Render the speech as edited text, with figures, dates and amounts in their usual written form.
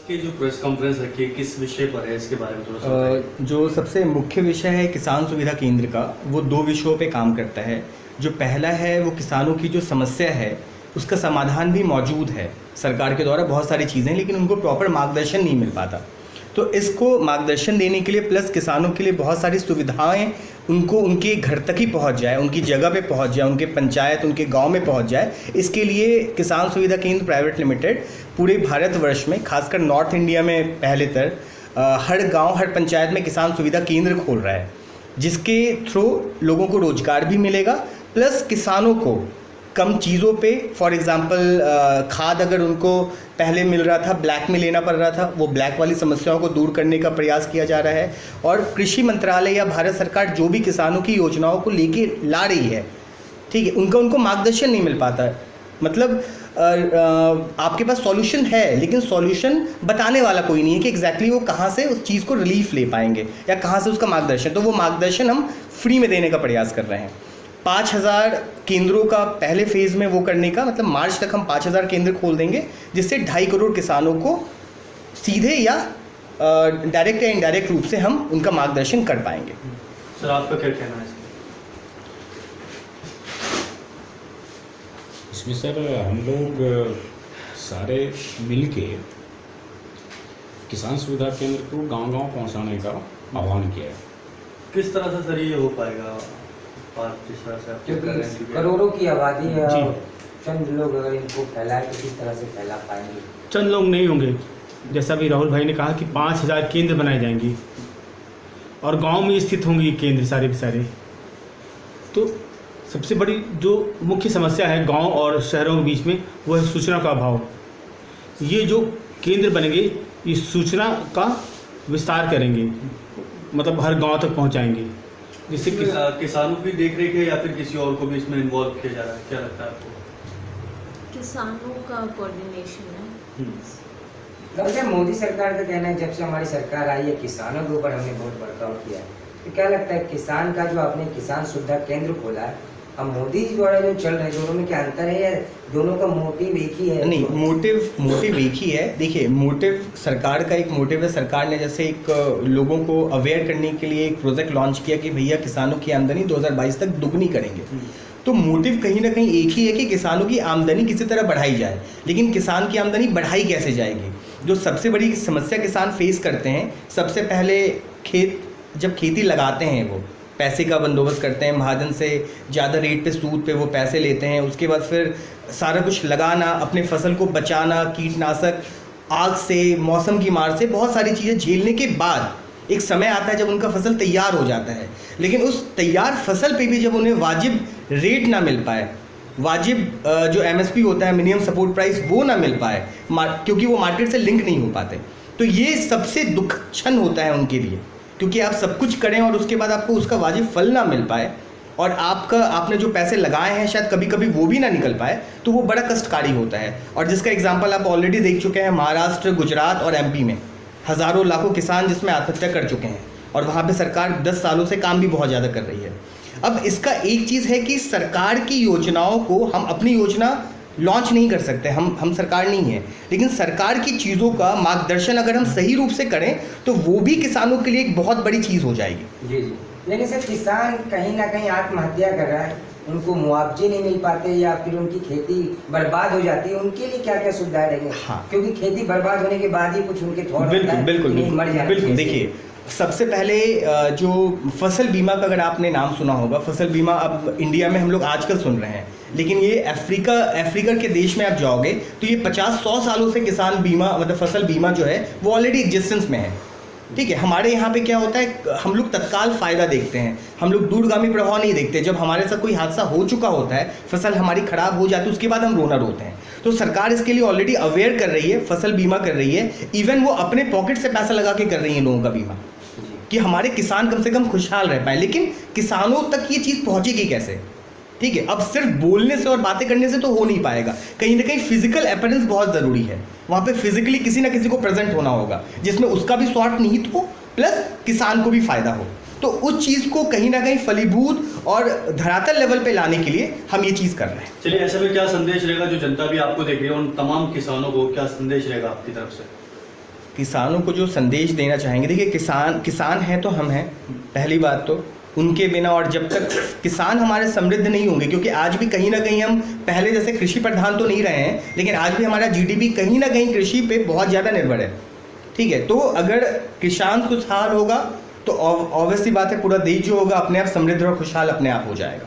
की जो press conference रखी है किस विषय पर है, इसके बारे में थोड़ा सा बताइए। जो सबसे मुख्य विषय है किसान सुविधा केंद्र का, वो दो विषयों पे काम करता है। जो पहला है वो किसानों की जो समस्या है उसका समाधान भी मौजूद है सरकार के द्वारा, बहुत सारी चीज़ें, लेकिन उनको प्रॉपर मार्गदर्शन नहीं मिल पाता। तो इसको मार्गदर्शन देने के लिए प्लस किसानों के लिए बहुत सारी सुविधाएं उनको उनके घर तक ही पहुंच जाए, उनकी जगह पे पहुंच जाए, उनके पंचायत उनके गांव में पहुंच जाए, इसके लिए किसान सुविधा केंद्र प्राइवेट लिमिटेड पूरे भारतवर्ष में, खासकर नॉर्थ इंडिया में पहले हर गांव हर पंचायत में किसान सुविधा केंद्र खोल रहा है, जिसके थ्रू लोगों को रोजगार भी मिलेगा, प्लस किसानों को कम चीज़ों पे, फॉर एग्जांपल खाद अगर उनको पहले मिल रहा था ब्लैक में लेना पड़ रहा था, वो ब्लैक वाली समस्याओं को दूर करने का प्रयास किया जा रहा है। और कृषि मंत्रालय या भारत सरकार जो भी किसानों की योजनाओं को लेके ला रही है, ठीक है, उनको मार्गदर्शन नहीं मिल पाता। मतलब आपके पास सॉल्यूशन है लेकिन सॉल्यूशन बताने वाला कोई नहीं है कि एग्जैक्टली वो कहाँ से उस चीज़ को रिलीफ ले पाएंगे या कहाँ से उसका मार्गदर्शन। तो वो मार्गदर्शन हम फ्री में देने का प्रयास कर रहे हैं। 5000 केंद्रों का पहले फेज़ में वो करने का, मतलब मार्च तक हम 5000 केंद्र खोल देंगे, जिससे 2.5 करोड़ किसानों को सीधे या डायरेक्ट या इनडायरेक्ट रूप से हम उनका मार्गदर्शन कर पाएंगे। सर आपका क्या कहना है इसमें? सर हम लोग सारे मिलके किसान सुविधा केंद्र को गांव-गांव पहुंचाने का आह्वान किया है। किस तरह से सर ये हो पाएगा? जिस तरह से आप क्योंकि करोड़ों की आबादी है, चंद लोग अगर इनको फैलाए तो किस तरह से फैला पाएंगे? चंद लोग नहीं होंगे, जैसा भी राहुल भाई ने कहा कि 5000 केंद्र बनाए जाएंगे और गांव में स्थित होंगे ये केंद्र सारे के सारे। तो सबसे बड़ी जो मुख्य समस्या है गांव और शहरों के बीच में वो है सूचना का अभाव। ये जो केंद्र बनेंगे ये सूचना का विस्तार करेंगे, मतलब हर गांव तक पहुंचाएंगे, जिससे किसानों की देख रेख है या फिर किसी और को भी इसमें इन्वॉल्व किया जा रहा है? क्या लगता है आपको? किसानों का कोऑर्डिनेशन है। वैसे मोदी सरकार का कहना है जब से हमारी सरकार आई है किसानों के ऊपर हमने बहुत बर्ताव किया है। तो क्या लगता है किसान का जो आपने किसान सुविधा केंद्र खोला है, अब मोदी जी द्वारा जो चल रहे हैं दोनों में क्या अंतर है या दोनों का मोटिव एक ही है? नहीं, मोटिव एक ही है। देखिए, मोटिव सरकार का एक मोटिव है। सरकार ने जैसे एक लोगों को अवेयर करने के लिए एक प्रोजेक्ट लॉन्च किया कि भैया किसानों की आमदनी 2022 तक दुगनी करेंगे। तो मोटिव कहीं ना कहीं एक ही है कि किसानों की आमदनी किसी तरह बढ़ाई जाए, लेकिन किसान की आमदनी बढ़ाई कैसे जाएगी? जो सबसे बड़ी समस्या किसान फेस करते हैं, सबसे पहले जब खेती लगाते हैं वो पैसे का बंदोबस्त करते हैं, महाजन से ज़्यादा रेट पे सूद पे वो पैसे लेते हैं, उसके बाद फिर सारा कुछ लगाना, अपने फसल को बचाना, कीटनाशक, आग से, मौसम की मार से, बहुत सारी चीज़ें झेलने के बाद एक समय आता है जब उनका फसल तैयार हो जाता है। लेकिन उस तैयार फसल पे भी जब उन्हें वाजिब रेट ना मिल पाए, वाजिब जो MSP होता है, मिनिमम सपोर्ट प्राइस, वो ना मिल पाए क्योंकि वो मार्केट से लिंक नहीं हो पाते, तो ये सबसे दुख क्षण होता है उनके लिए। क्योंकि आप सब कुछ करें और उसके बाद आपको उसका वाजिब फल ना मिल पाए और आपने जो पैसे लगाए हैं शायद कभी कभी वो भी ना निकल पाए, तो वो बड़ा कष्टकारी होता है। और जिसका एग्जांपल आप ऑलरेडी देख चुके हैं, महाराष्ट्र, गुजरात और MP में हज़ारों लाखों किसान जिसमें आत्महत्या कर चुके हैं, और वहाँ पे सरकार 10 सालों से काम भी बहुत ज़्यादा कर रही है। अब इसका एक चीज़ है कि सरकार की योजनाओं को हम अपनी योजना लॉन्च नहीं कर सकते, हम सरकार नहीं है, लेकिन सरकार की चीज़ों का मार्गदर्शन अगर हम सही रूप से करें तो वो भी किसानों के लिए एक बहुत बड़ी चीज़ हो जाएगी। जी। लेकिन सर किसान कहीं ना कहीं आत्महत्या कर रहा है, उनको मुआवजे नहीं मिल पाते या फिर उनकी खेती बर्बाद हो जाती है, उनके लिए क्या क्या सुविधाएं रहेंगी? हाँ। क्योंकि खेती बर्बाद होने के बाद ही कुछ उनके थोड़ा बिल्कुल। देखिए, सबसे पहले जो फसल बीमा का अगर आपने नाम सुना होगा, फसल बीमा अब इंडिया में हम लोग आजकल सुन रहे हैं, लेकिन ये अफ्रीका के देश में आप जाओगे तो ये 50-100 सालों से किसान बीमा, मतलब फसल बीमा जो है वो ऑलरेडी एग्जिस्टेंस में है। ठीक है, हमारे यहाँ पे क्या होता है, हम लोग तत्काल फ़ायदा देखते हैं, हम लोग दूरगामी प्रभाव नहीं देखते। जब हमारे साथ कोई हादसा हो चुका होता है, फसल हमारी ख़राब हो जाती है, उसके बाद हम रोना रोते हैं। तो सरकार इसके लिए ऑलरेडी अवेयर कर रही है, फसल बीमा कर रही है, इवन वो अपने पॉकेट से पैसा लगा के कर रही है लोगों का बीमा, कि हमारे किसान कम से कम खुशहाल रह पाए। लेकिन किसानों तक ये चीज़ पहुँचेगी कैसे? ठीक है, अब सिर्फ बोलने से और बातें करने से तो हो नहीं पाएगा, कहीं ना कहीं फिजिकल अपीयरेंस बहुत ज़रूरी है। वहाँ पे फिजिकली किसी ना किसी को प्रेजेंट होना होगा, जिसमें उसका भी स्वार्थ निहित हो प्लस किसान को भी फायदा हो। तो उस चीज़ को कहीं ना कहीं फलीभूत और धरातल लेवल पे लाने के लिए हम ये चीज़ कर रहे हैं। चलिए, ऐसे में क्या संदेश रहेगा जो जनता भी आपको देख रही है, उन तमाम किसानों को क्या संदेश रहेगा आपकी तरफ से? किसानों को जो संदेश देना चाहेंगे, देखिए किसान हैं तो हम हैं, पहली बात तो उनके बिना, और जब तक किसान हमारे समृद्ध नहीं होंगे, क्योंकि आज भी कहीं ना कहीं हम पहले जैसे कृषि प्रधान तो नहीं रहे हैं, लेकिन आज भी हमारा जीडीपी कहीं ना कहीं कृषि पे बहुत ज़्यादा निर्भर है, ठीक है। तो अगर किसान खुशहाल होगा तो ऑब्वियसली बात है पूरा देश जो होगा अपने आप समृद्ध और खुशहाल अपने आप हो जाएगा।